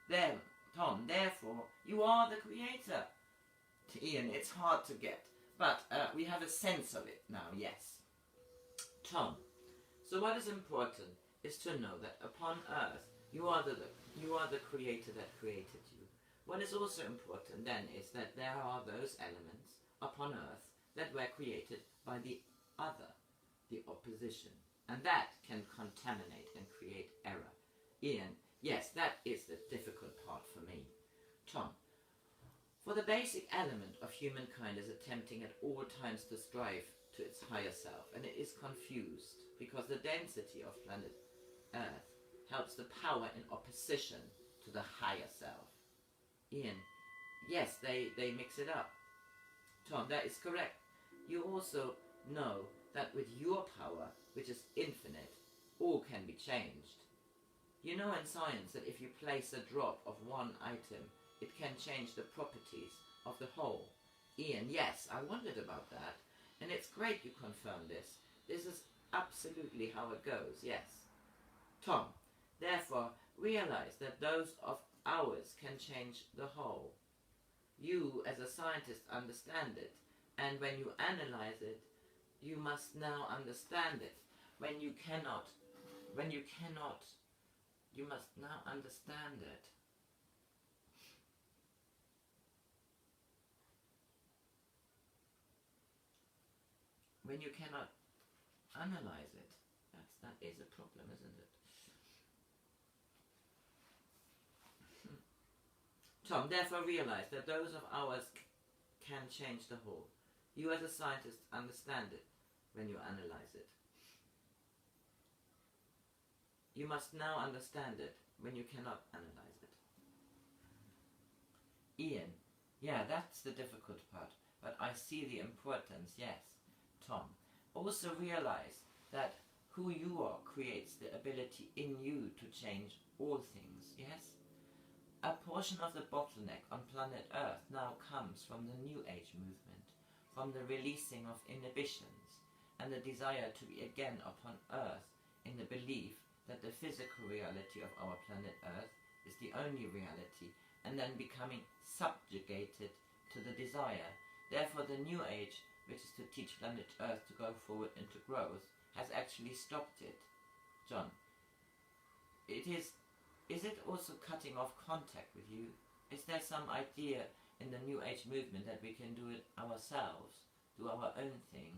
Then, Tom, therefore, you are the creator. To Ian, it's hard to get, but we have a sense of it now, yes. Tom, so what is important is to know that upon earth, you are the creator that created you. What is also important then is that there are those elements upon earth that were created by the other, the opposition, and that can contaminate and create error. Ian, yes, that is the difficult part for me. Tom, for the basic element of humankind is attempting at all times to strive to its higher self, and it is confused because the density of planet Earth helps the power in opposition to the higher self. Ian, yes, they mix it up. Tom, that is correct. You also know that with your power, which is infinite, all can be changed. You know in science that if you place a drop of one item, it can change the properties of the whole. Ian, yes, I wondered about that. And it's great you confirm this. This is absolutely how it goes, yes. Tom, therefore, realize that those of ours can change the whole. You, as a scientist, understand it. And when you analyze it, you must now understand it. When you cannot, you must now understand it. When you cannot analyze it, that is a problem, isn't it? Tom, therefore realize that those of ours can change the whole. You as a scientist understand it when you analyze it. You must now understand it when you cannot analyze it. Ian, yeah, that's the difficult part, but I see the importance, yes. Tom, also realize that who you are creates the ability in you to change all things, yes? A portion of the bottleneck on planet Earth now comes from the New Age movement, from the releasing of inhibitions, and the desire to be again upon Earth in the belief that the physical reality of our planet Earth is the only reality, and then becoming subjugated to the desire. Therefore the New Age, which is to teach planet Earth to go forward into growth, has actually stopped it. John, is it also cutting off contact with you? Is there some idea in the New Age movement that we can do it ourselves, do our own thing?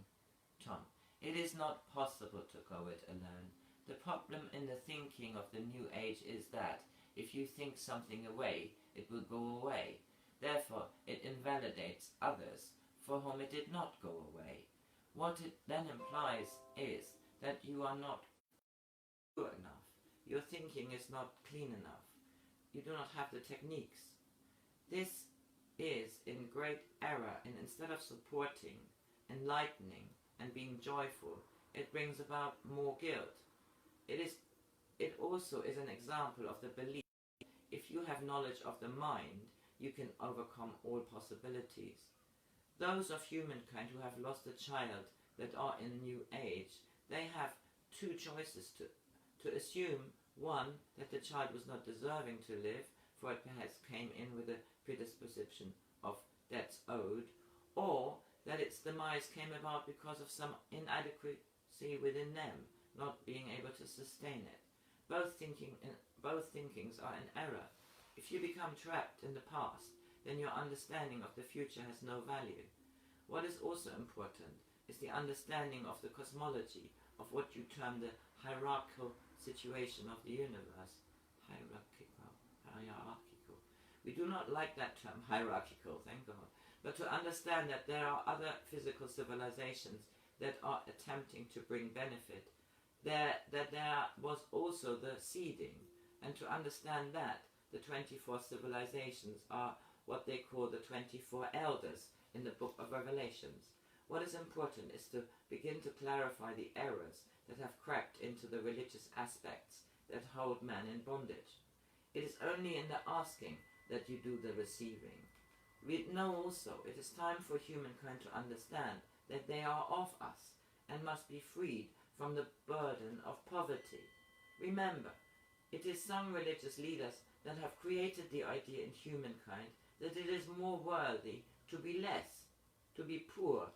Tom, it is not possible to go it alone. The problem in the thinking of the New Age is that if you think something away, it will go away. Therefore, it invalidates others for whom it did not go away. What it then implies is that you are not pure enough. Your thinking is not clean enough. You do not have the techniques. This is in great error, and instead of supporting, enlightening, and being joyful, it brings about more guilt. It also is an example of the belief if you have knowledge of the mind, you can overcome all possibilities. Those of humankind who have lost a child that are in New Age, they have two choices to assume, one, that the child was not deserving to live, for it perhaps came in with a predisposition of debts owed, or that its demise came about because of some inadequacy within them, not being able to sustain it. Both thinkings are in error. If you become trapped in the past, then your understanding of the future has no value. What is also important is the understanding of the cosmology, of what you term the hierarchical situation of the universe. Hierarchical. We do not like that term, hierarchical, thank God. But to understand that there are other physical civilizations that are attempting to bring benefit, that there was also the seeding, and to understand that the 24 civilizations are what they call the 24 elders in the book of Revelations. What is important is to begin to clarify the errors that have crept into the religious aspects that hold man in bondage. It is only in the asking that you do the receiving. We know also it is time for humankind to understand that they are of us and must be freed from the burden of poverty. Remember, it is some religious leaders that have created the idea in humankind that it is more worthy to be less, to be poor.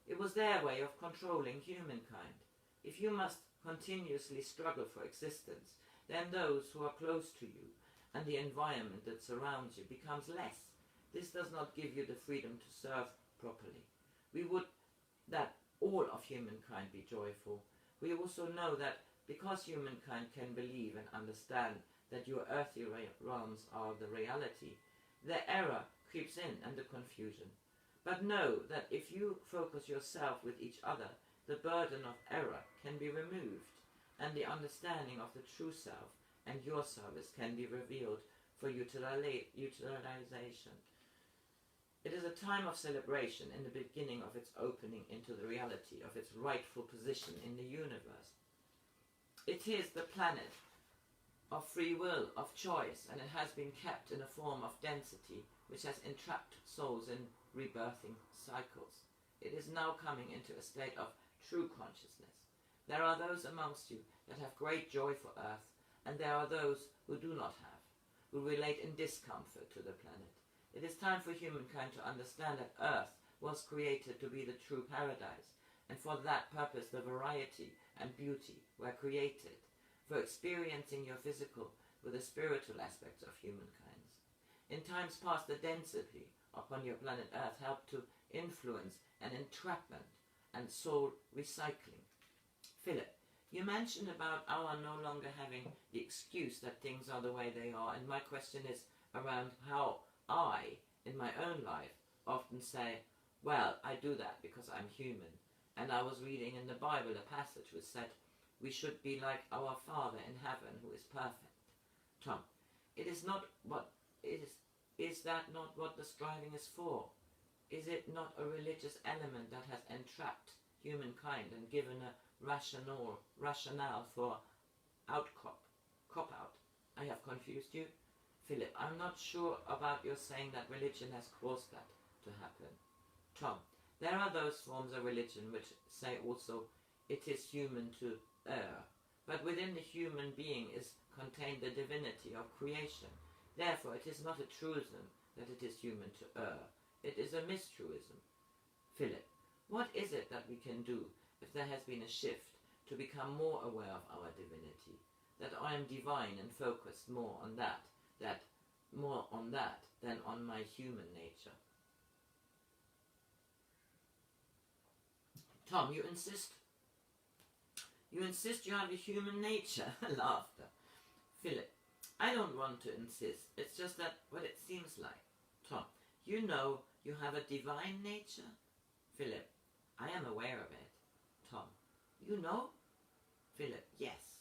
It was their way of controlling humankind. If you must continuously struggle for existence, then those who are close to you and the environment that surrounds you becomes less. This does not give you the freedom to serve properly. We would that all of humankind be joyful. We also know that because humankind can believe and understand that your earthly realms are the reality, the error creeps in and the confusion. But know that if you focus yourself with each other, the burden of error can be removed, and the understanding of the true self and your service can be revealed for utilization. It is a time of celebration in the beginning of its opening into the reality of its rightful position in the universe. It is the planet of free will, of choice, and it has been kept in a form of density which has entrapped souls in rebirthing cycles. It is now coming into a state of true consciousness. There are those amongst you that have great joy for Earth, and there are those who do not have, who relate in discomfort to the planet. It is time for humankind to understand that Earth was created to be the true paradise, and for that purpose the variety and beauty were created, for experiencing your physical with the spiritual aspects of humankind. In times past, the density upon your planet Earth helped to influence an entrapment and soul recycling. Philip, you mentioned about our no longer having the excuse that things are the way they are, and my question is around how I, in my own life, often say, well, I do that because I'm human. And I was reading in the Bible a passage which said, we should be like our Father in heaven who is perfect. Tom, it is not what is that not what the striving is for? Is it not a religious element that has entrapped humankind and given a rationale for cop-out? I have confused you? Philip, I'm not sure about your saying that religion has caused that to happen. Tom, there are those forms of religion which say also it is human to err, but within the human being is contained the divinity of creation. Therefore, it is not a truism that it is human to err. It is a mistruism. Philip, what is it that we can do if there has been a shift to become more aware of our divinity? That I am divine and focused more on that than on my human nature. Tom, you insist you have a human nature. Laughter. Philip, I don't want to insist. It's just that what it seems like. Tom, you know you have a divine nature? Philip, I am aware of it. Tom, you know? Philip, yes.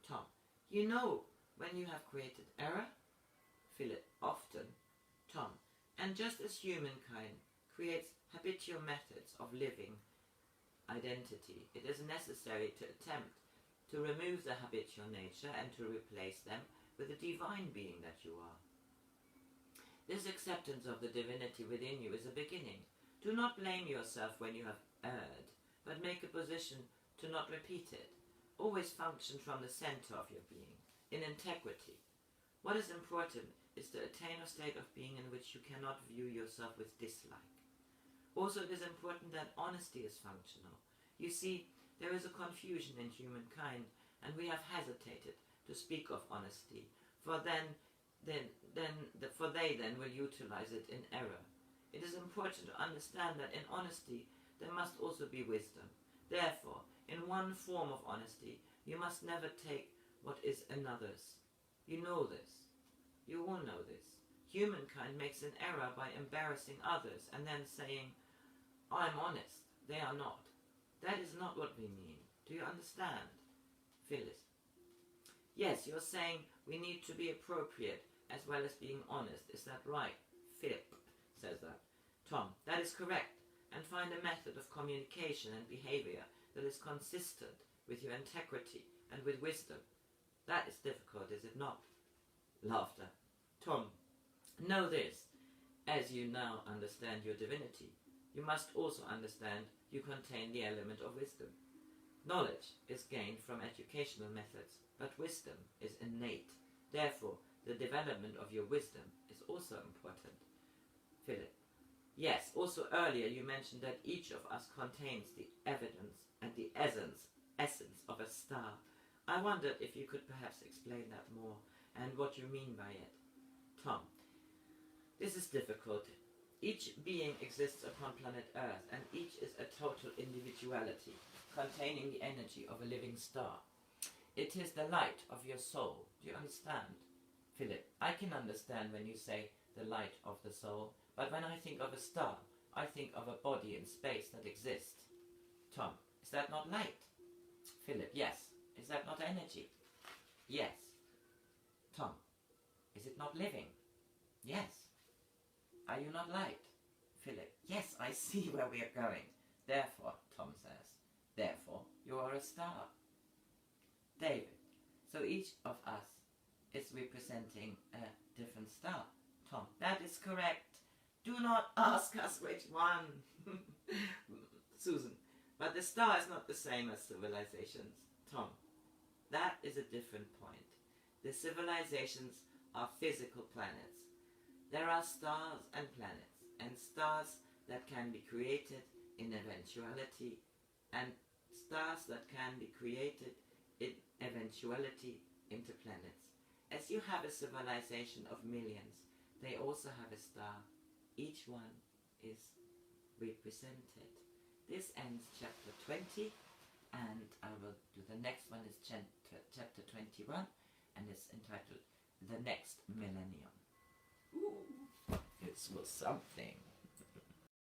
Tom, you know when you have created error? Philip, often. Tom, and just as humankind creates habitual methods of living identity, it is necessary to attempt to remove the habitual nature and to replace them with the divine being that you are. This acceptance of the divinity within you is a beginning. Do not blame yourself when you have erred, but make a position to not repeat it. Always function from the center of your being, in integrity. What is important is to attain a state of being in which you cannot view yourself with dislike. Also, it is important that honesty is functional. You see, there is a confusion in humankind, and we have hesitated to speak of honesty, for they then will utilize it in error. It is important to understand that in honesty there must also be wisdom. Therefore, in one form of honesty, you must never take what is another's. You know this. You all know this. Humankind makes an error by embarrassing others and then saying, I'm honest, they are not. That is not what we mean. Do you understand? Phyllis. Yes, you're saying we need to be appropriate as well as being honest. Is that right? Philip says that. Tom, that is correct. And find a method of communication and behavior that is consistent with your integrity and with wisdom. That is difficult, is it not? Laughter. Tom, know this. As you now understand your divinity, you must also understand you contain the element of wisdom. Knowledge is gained from educational methods, but wisdom is innate. Therefore, the development of your wisdom is also important. Philip. Yes, also earlier you mentioned that each of us contains the evidence and the essence of a star. I wondered if you could perhaps explain that more, and what you mean by it. Tom. This is difficult. Each being exists upon planet Earth, and each is a total individuality, containing the energy of a living star. It is the light of your soul. Do you understand? Philip. I can understand when you say the light of the soul, but when I think of a star, I think of a body in space that exists. Tom. Is that not light? Philip. Yes. Is that not energy? Yes. Tom. Is it not living? Yes. Are you not light? Philip. Yes, I see where we are going. Therefore, Tom says, therefore you are a star. David. So each of us is representing a different star. Tom. That is correct. Do not ask us which one. Susan. But the star is not the same as civilizations. Tom. That is a different point. The civilizations are physical planets. There are stars and planets, and stars that can be created in eventuality, and stars that can be created in eventuality into planets. As you have a civilization of millions, they also have a star. Each one is represented. This ends chapter 20, and I will do the next one is chapter 21, and it's entitled The Next Millennium. Ooh, this was something.